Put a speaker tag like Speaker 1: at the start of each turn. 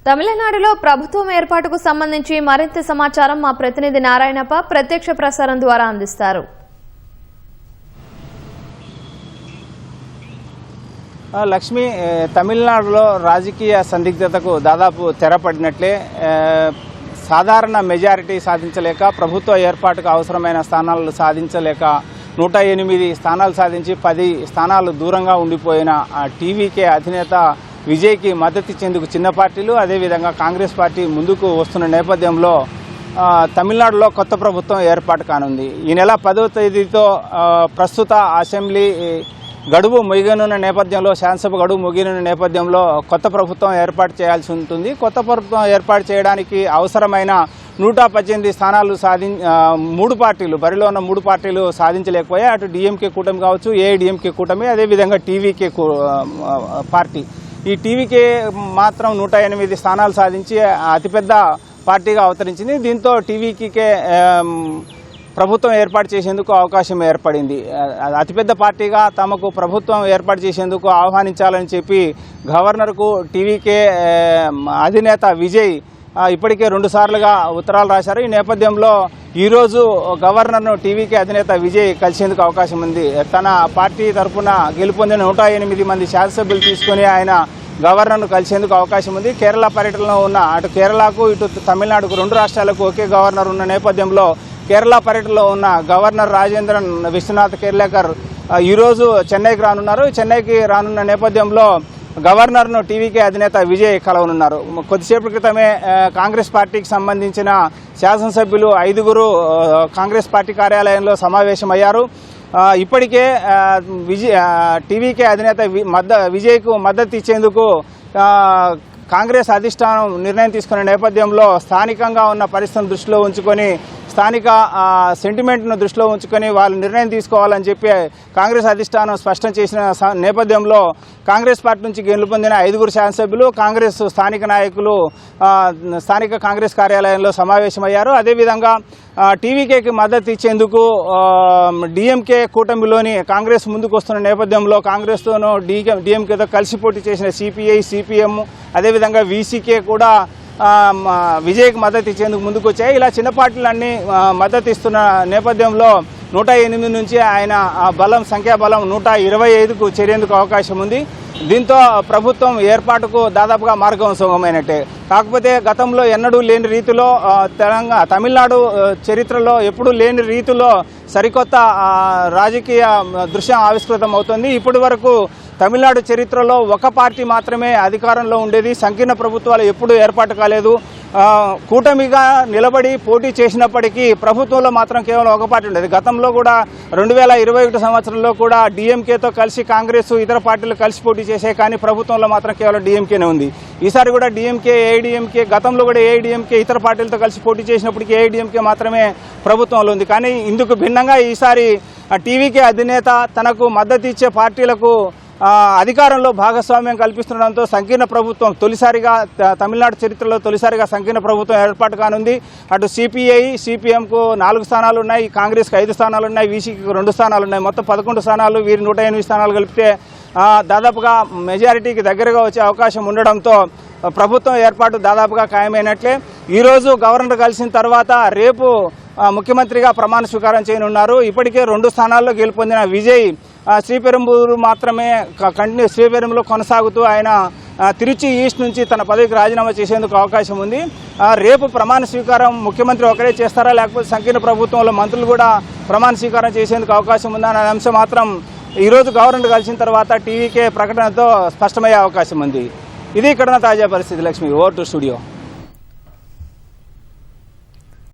Speaker 1: తమిళనాడులో ప్రభుత్వం ఏర్పాటుకు సంబంధించి మరింత సమాచారం మా ప్రతినిధి నారాయణప్ప ప్రత్యక్ష ప్రసారం ద్వారా అందిస్తారు.
Speaker 2: లక్ష్మి, తమిళనాడులో రాజకీయ సందిగ్ధతకు దాదాపు తెరపడినట్లే. సాధారణ మెజారిటీ సాధించలేక, ప్రభుత్వ ఏర్పాటుకు అవసరమైన స్థానాలు సాధించలేక 108 స్థానాలు సాధించి 10 స్థానాలు దూరంగా ఉండిపోయిన టీవీకే అధినేత విజయ్కి మద్దతు ఇచ్చేందుకు చిన్న పార్టీలు, అదేవిధంగా కాంగ్రెస్ పార్టీ ముందుకు వస్తున్న నేపథ్యంలో తమిళనాడులో కొత్త ప్రభుత్వం ఏర్పాటు కానుంది. ఈ నెల 10వ తేదీతో ప్రస్తుత అసెంబ్లీ గడువు ముగియనున్న నేపథ్యంలో, శాసనసభ గడువు ముగియనున్న నేపథ్యంలో కొత్త ప్రభుత్వం ఏర్పాటు చేయాల్సి ఉంటుంది. కొత్త ప్రభుత్వం ఏర్పాటు చేయడానికి అవసరమైన 118 స్థానాలు బరిలో ఉన్న 3 పార్టీలు సాధించలేకపోయాయి. అటు డిఎంకే కూటమి కావచ్చు, ఏఐడిఎంకే కూటమి, అదేవిధంగా టీవీకే పార్టీ. ఈ టీవీకే మాత్రం 108 స్థానాలు సాధించి అతిపెద్ద పార్టీగా అవతరించింది. దీంతో టీవీకే ప్రభుత్వం ఏర్పాటు చేసేందుకు అవకాశం ఏర్పడింది. అతిపెద్ద పార్టీగా తమకు ప్రభుత్వం ఏర్పాటు చేసేందుకు ఆహ్వానించాలని చెప్పి గవర్నర్కు టీవీకే అధినేత విజయ్ ఇప్పటికే 2 సార్లుగా ఉత్తరాలు రాశారు. ఈ నేపథ్యంలో ఈరోజు గవర్నర్ను టీవీకే అధినేత విజయ్ కలిసేందుకు అవకాశం ఉంది. తన పార్టీ తరఫున గెలుపొందిన 108 మంది శాసనసభ్యులు తీసుకుని ఆయన గవర్నర్ను కలిసేందుకు అవకాశం ఉంది. కేరళ పర్యటనలో ఉన్న అటు కేరళకు ఇటు తమిళనాడుకు 2 రాష్ట్రాలకు ఒకే గవర్నర్ ఉన్న నేపథ్యంలో కేరళ పర్యటనలో ఉన్న గవర్నర్ రాజేంద్రన్ విశ్వనాథ్ కేర్లేకర్ ఈరోజు చెన్నైకి రానున్నారు. చెన్నైకి రానున్న నేపథ్యంలో గవర్నర్ను టీవీకే అధినేత విజయ్ కలవనున్నారు. కొద్దిసేపటి క్రితమే కాంగ్రెస్ పార్టీకి సంబంధించిన శాసనసభ్యులు 5 కాంగ్రెస్ పార్టీ కార్యాలయంలో సమావేశమయ్యారు. ఇప్పటికే టీవీకే అధినేత విజయ్కు మద్దతు ఇచ్చేందుకు కాంగ్రెస్ అధిష్టానం నిర్ణయం తీసుకునే నేపథ్యంలో స్థానికంగా ఉన్న పరిస్థితిని దృష్టిలో ఉంచుకొని, స్థానిక సెంటిమెంట్ను దృష్టిలో ఉంచుకొని వాళ్ళు నిర్ణయం తీసుకోవాలని చెప్పి కాంగ్రెస్ అధిష్టానం స్పష్టం చేసిన నేపథ్యంలో కాంగ్రెస్ పార్టీ నుంచి గెలుపొందిన 5 శాసనసభ్యులు, కాంగ్రెస్ స్థానిక నాయకులు స్థానిక కాంగ్రెస్ కార్యాలయంలో సమావేశమయ్యారు. అదేవిధంగా టీవీకేకి మద్దతు ఇచ్చేందుకు డిఎంకే కూటమిలోని కాంగ్రెస్ ముందుకు వస్తున్న నేపథ్యంలో కాంగ్రెస్తోనూ డిఎంకేతో కలిసి పోటీ చేసిన సిపిఐ, సిపిఎం, అదేవిధంగా వీసీకే కూడా విజయ్కి మద్దతు ఇచ్చేందుకు ముందుకు వచ్చాయి. ఇలా చిన్న పార్టీలన్నీ మద్దతు ఇస్తున్న నేపథ్యంలో 108 నుంచి ఆయన సంఖ్యాబలం 125కు చేరేందుకు అవకాశం ఉంది. దీంతో ప్రభుత్వం ఏర్పాటుకు దాదాపుగా మార్గం సుగమైనట్టే. కాకపోతే గతంలో ఎన్నడూ లేని రీతిలో తమిళనాడు చరిత్రలో ఎప్పుడూ లేని రీతిలో సరికొత్త రాజకీయ దృశ్యం ఆవిష్కృతం అవుతుంది. ఇప్పటి వరకు తమిళనాడు చరిత్రలో ఒక పార్టీ మాత్రమే అధికారంలో ఉండేది. సంకీర్ణ ప్రభుత్వాలు ఎప్పుడూ ఏర్పాటు కాలేదు. కూటమిగా నిలబడి పోటీ చేసినప్పటికీ ప్రభుత్వంలో మాత్రం కేవలం ఒక పార్టీ ఉండేది. గతంలో కూడా 2021 సంవత్సరంలో కూడా డిఎంకేతో కలిసి కాంగ్రెస్ ఇతర పార్టీలు కలిసి పోటీ చేసే, కానీ ప్రభుత్వంలో మాత్రం కేవలం డిఎంకేనే ఉంది. ఈసారి కూడా డిఎంకే, ఏఐడిఎంకే, గతంలో కూడా ఏఐడిఎంకే ఇతర పార్టీలతో కలిసి పోటీ చేసినప్పటికీ ఏఐడిఎంకే మాత్రమే ప్రభుత్వంలో ఉంది. కానీ ఇందుకు భిన్నంగా ఈసారి టీవీకే అధినేత తనకు మద్దతు ఇచ్చే పార్టీలకు అధికారంలో భాగస్వామ్యం కల్పిస్తుండడంతో సంకీర్ణ ప్రభుత్వం తొలిసారిగా తమిళనాడు చరిత్రలో సంకీర్ణ ప్రభుత్వం ఏర్పాటు కానుంది. అటు సిపిఐ, సిపిఎంకు 4 స్థానాలు ఉన్నాయి, కాంగ్రెస్కి 5 స్థానాలు ఉన్నాయి, వీసీకి 2 స్థానాలు ఉన్నాయి. మొత్తం 11 స్థానాలు. వీరి 108 స్థానాలు కలిపితే దాదాపుగా మెజారిటీకి దగ్గరగా వచ్చే అవకాశం ఉండడంతో ప్రభుత్వం ఏర్పాటు దాదాపుగా ఖాయమైనట్లే. ఈరోజు గవర్నర్ కలిసిన తర్వాత రేపు ముఖ్యమంత్రిగా ప్రమాణ స్వీకారం చేయనున్నారు. ఇప్పటికే 2 స్థానాల్లో గెలుపొందిన విజయ్ శ్రీపెరంబూరు మాత్రమే శ్రీపెరంబూరులో కొనసాగుతూ ఆయన తిరుచి ఈస్ట్ నుంచి తన పదవికి రాజీనామా చేసేందుకు అవకాశం ఉంది. రేపు ప్రమాణ స్వీకారం ముఖ్యమంత్రి ఒకరే చేస్తారా, లేకపోతే సంకీర్ణ ప్రభుత్వంలో మంత్రులు కూడా ప్రమాణ స్వీకారం చేసేందుకు అవకాశం ఉందా అనే అంశం మాత్రం ఈరోజు గవర్నర్ కలిసిన తర్వాత టీవీకే ప్రకటనతో స్పష్టమయ్యే అవకాశం ఉంది. ఇది ఇక్కడ తాజా పరిస్థితి. Lakshmi, over to studio.